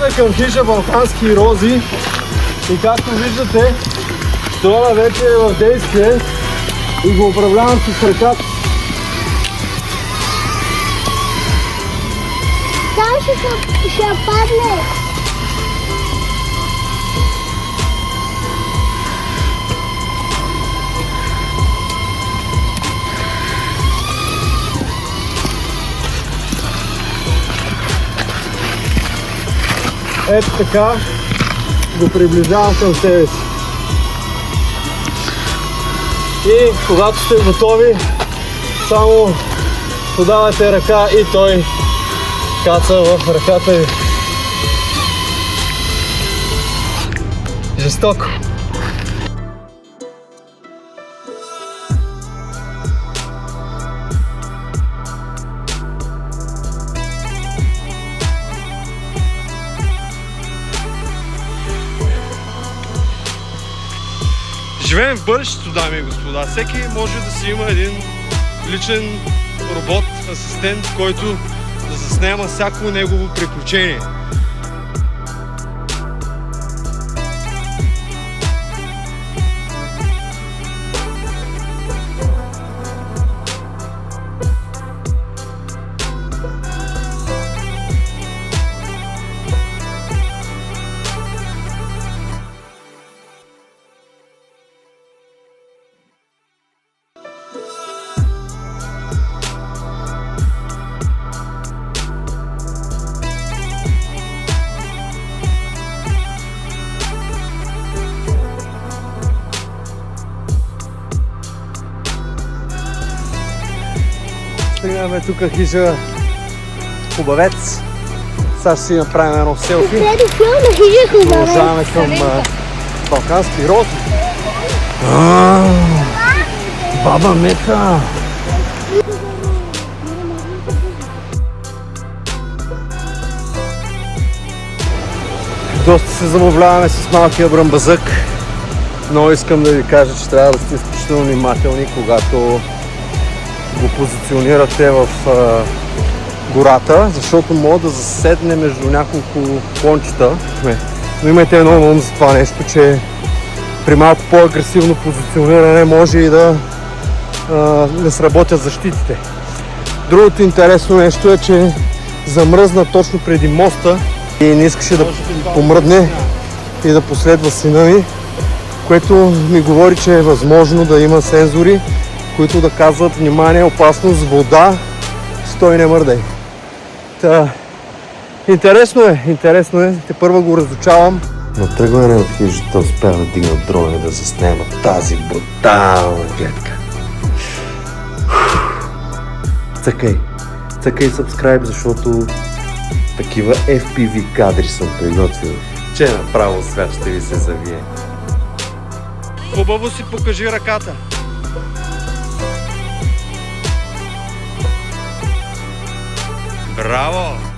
Отиваме към хижа Балкански рози и както виждате, това вече е в действие и го управлявам с ръката. Там ще падне. Ето така го приближавам към себе си. И когато сте готови, само подавате ръка и той каца в ръката ви. Жестоко. Живеем в бъдещето, дами и господа. Всеки може да си има един личен робот, асистент, който да заснема всяко негово приключение. Стигнаме тук хижа Хубавец. Сега ще си направим едно селфи. Продължаваме към Балкански рози. Баба Мека! Доста се забавляваме с малкия бръмбазък, но искам да ви кажа, че трябва да сте изключително внимателни, когато го позиционирате в гората, защото може да заседне между няколко клончета. Но имайте едно на ум за това нещо, че при малко по-агресивно позициониране може и да не сработят защитите. Другото интересно нещо е, че замръзна точно преди моста и не искаше да помръдне и да последва сина ми, което ми говори, че е възможно да има сензори, които да казват: внимание, опасност, вода, стой, не мърдай. Интересно е, тепърва го разучавам. Но тръгване от хижата успях да дигна дрона и да заснема тази брутална гледка. Цъкай subscribe, защото такива FPV кадри съм приготвил, че направо свят ще ви се завие. Хубаво си покажи ръката. Браво!